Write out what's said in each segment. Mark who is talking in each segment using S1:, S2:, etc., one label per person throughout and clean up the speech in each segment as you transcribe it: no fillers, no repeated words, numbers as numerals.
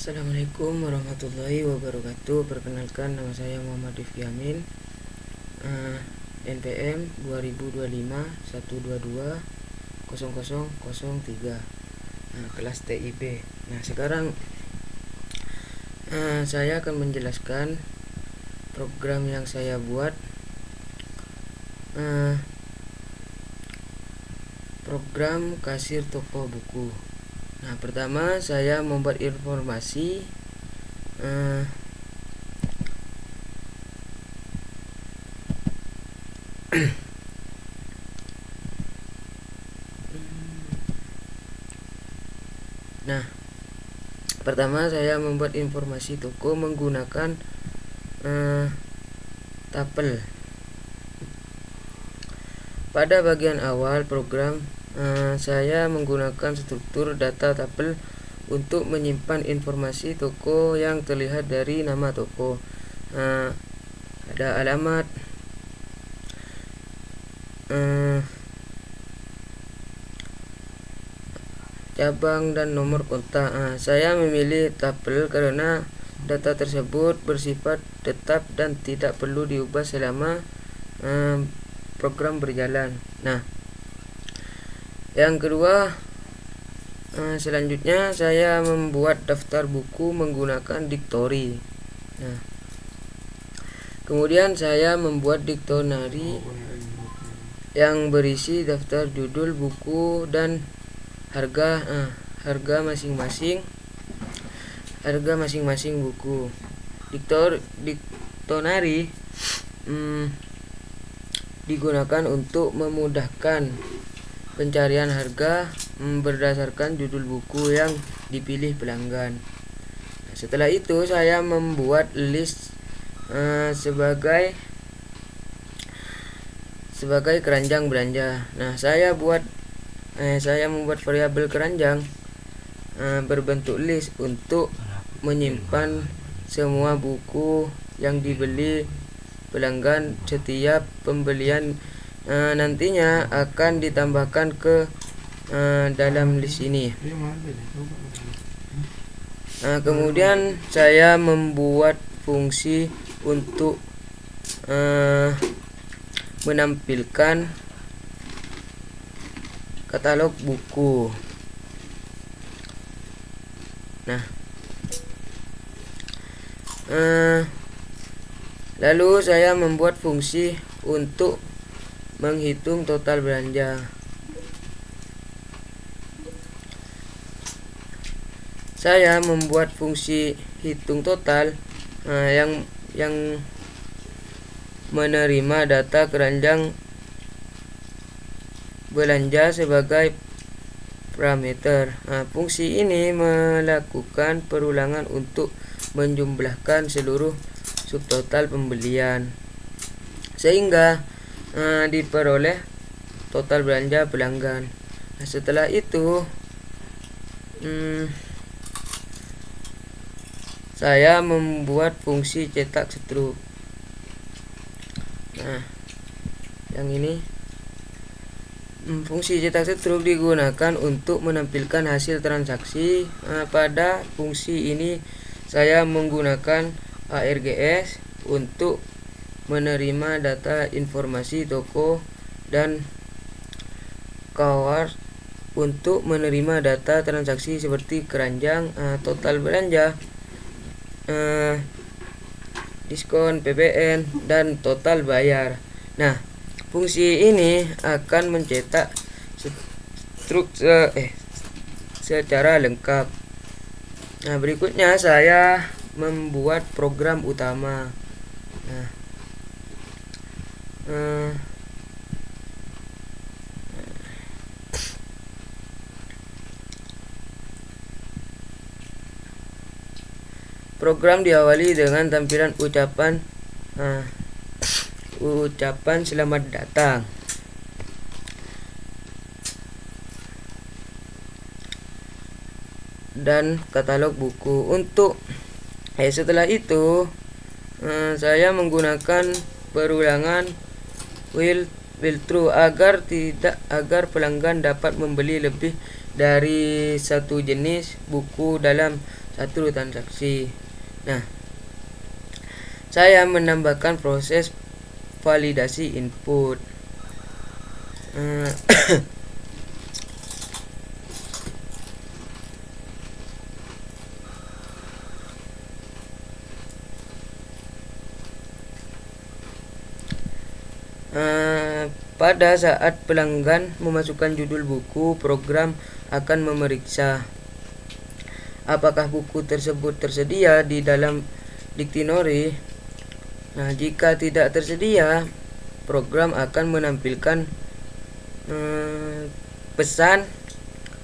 S1: Assalamualaikum warahmatullahi wabarakatuh. Perkenalkan, nama saya Muhammad Rifki Amin, NPM 2025 122 0003, kelas TIB. Nah, sekarang saya akan menjelaskan program yang saya buat, program kasir toko buku. Nah, pertama saya membuat informasi Nah, pertama saya membuat informasi toko menggunakan tabel. Pada bagian awal program, saya menggunakan struktur data tabel untuk menyimpan informasi toko yang terlihat dari nama toko. Ada alamat, cabang, dan nomor kontak. Saya memilih tabel karena data tersebut bersifat tetap dan tidak perlu diubah selama program berjalan. Nah, yang kedua, selanjutnya saya membuat daftar buku menggunakan dictionary. Nah, kemudian saya membuat dictionary yang berisi daftar judul buku dan harga masing-masing buku. Dictionary digunakan untuk memudahkan pencarian harga berdasarkan judul buku yang dipilih pelanggan. Nah, setelah itu saya membuat list sebagai keranjang belanja. Nah, saya membuat variabel keranjang berbentuk list untuk menyimpan semua buku yang dibeli pelanggan. Setiap pembelian nantinya akan ditambahkan ke dalam list ini. Kemudian saya membuat fungsi untuk menampilkan katalog buku. Nah, lalu saya membuat fungsi untuk menghitung total belanja. Saya membuat fungsi hitung total yang menerima data keranjang belanja sebagai parameter. Fungsi ini melakukan perulangan untuk menjumlahkan seluruh subtotal pembelian sehingga diperoleh total belanja pelanggan. Nah, setelah itu saya membuat fungsi cetak struk. Nah, yang ini fungsi cetak struk digunakan untuk menampilkan hasil transaksi. Pada fungsi ini saya menggunakan ARGS untuk menerima data informasi toko dan KWARS untuk menerima data transaksi seperti keranjang, total belanja, diskon, PBN, dan total bayar. Nah, fungsi ini akan mencetak struk secara lengkap. Nah, berikutnya saya membuat program utama. Nah, program diawali dengan tampilan ucapan selamat datang. Dan katalog buku. Setelah itu saya menggunakan perulangan will true agar pelanggan dapat membeli lebih dari satu jenis buku dalam satu transaksi. Nah, saya menambahkan proses validasi input. Pada saat pelanggan memasukkan judul buku, program akan memeriksa apakah buku tersebut tersedia di dalam dictionary. Nah, jika tidak tersedia, program akan menampilkan pesan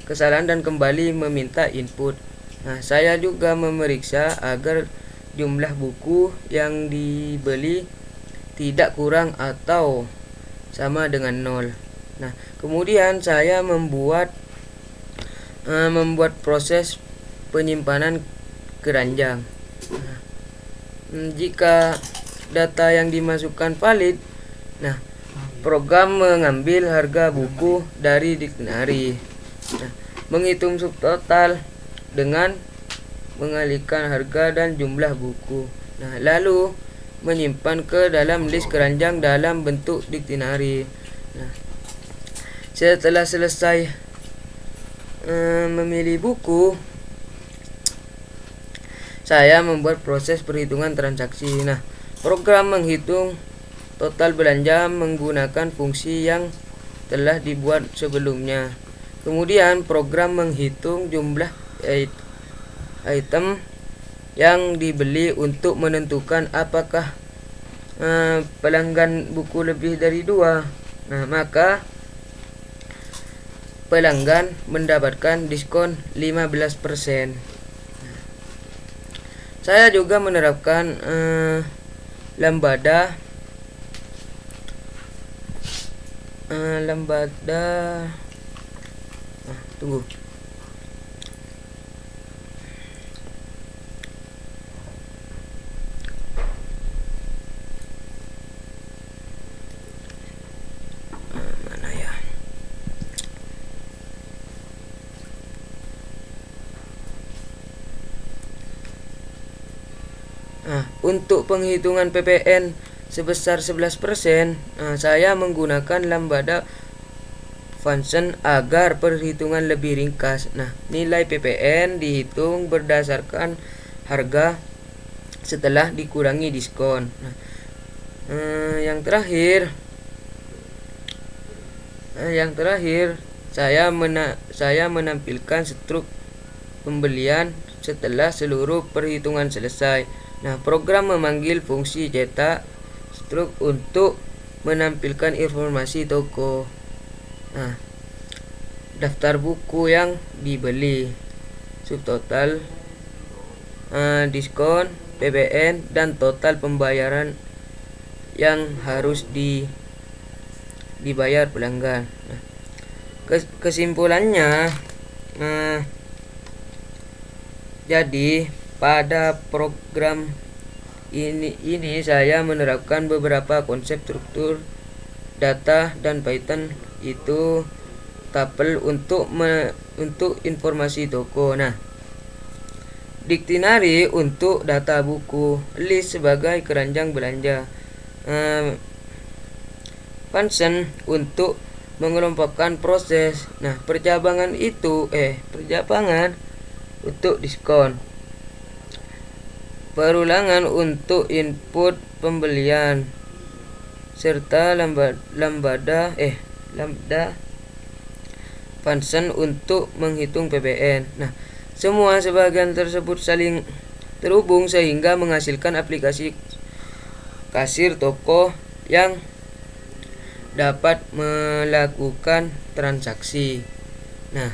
S1: kesalahan dan kembali meminta input. Nah, saya juga memeriksa agar jumlah buku yang dibeli tidak kurang atau sama dengan 0. Nah, kemudian saya membuat proses penyimpanan keranjang. Nah, jika data yang dimasukkan valid, nah, program mengambil harga buku dari dictionary. Nah, menghitung subtotal dengan mengalihkan harga dan jumlah buku. Nah, lalu menyimpan ke dalam list keranjang dalam bentuk dictionary. Nah, setelah selesai memilih buku, saya membuat proses perhitungan transaksi. Nah, program menghitung total belanja menggunakan fungsi yang telah dibuat sebelumnya. Kemudian program menghitung jumlah item yang dibeli untuk menentukan apakah pelanggan buku lebih dari 2. Nah, maka pelanggan mendapatkan diskon 15%. Saya juga menerapkan lambada tunggu. Mana ya? Untuk penghitungan PPN sebesar 11%, saya menggunakan lambada function agar perhitungan lebih ringkas. Nah, nilai PPN dihitung berdasarkan harga setelah dikurangi diskon. Nah, yang terakhir saya menampilkan struk pembelian setelah seluruh perhitungan selesai. Nah, program memanggil fungsi cetak struk untuk menampilkan informasi toko. Nah, daftar buku yang dibeli, subtotal, diskon, PPN, dan total pembayaran yang harus dibayar pelanggan. Nah, kesimpulannya, jadi pada program ini saya menerapkan beberapa konsep struktur data dan Python itu tabel untuk informasi toko. Nah, dictionary untuk data buku, list sebagai keranjang belanja, function untuk mengelompokkan proses. Nah, percabangan untuk diskon, perulangan untuk input pembelian, serta lambda function untuk menghitung PPN. Nah, semua sebagian tersebut saling terhubung sehingga menghasilkan aplikasi kasir toko yang dapat melakukan transaksi. Nah,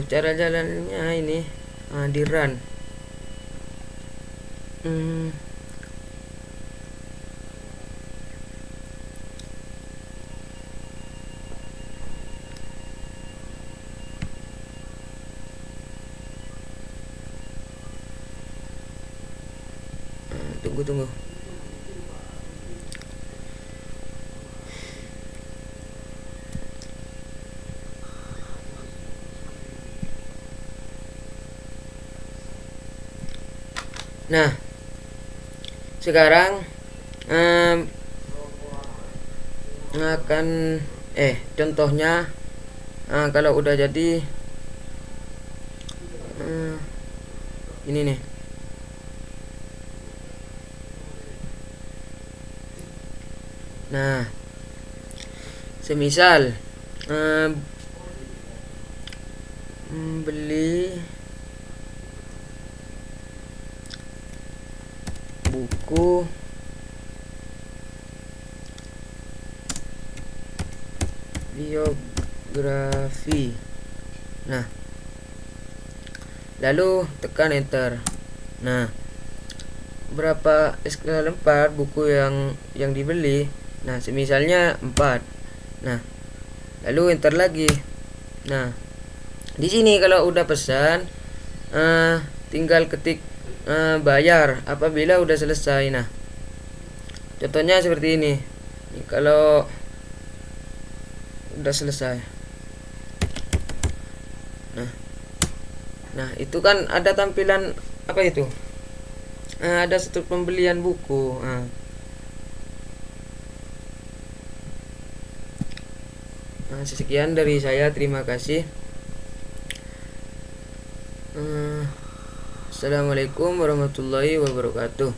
S1: cara jalannya ini di run. Tunggu. Nah, sekarang akan contohnya kalau udah jadi ini nih. Nah, semisal beli buku biografi. Nah, lalu tekan enter. Nah, berapa skala 4 buku yang dibeli. Nah, semisalnya 4. Nah, lalu enter lagi. Nah, di sini kalau udah pesan tinggal ketik bayar apabila udah selesai. Nah, contohnya seperti ini. Kalau udah selesai. Nah, itu kan ada tampilan apa itu? Ada satu pembelian buku. Sekian dari saya, terima kasih. Assalamualaikum warahmatullahi wabarakatuh.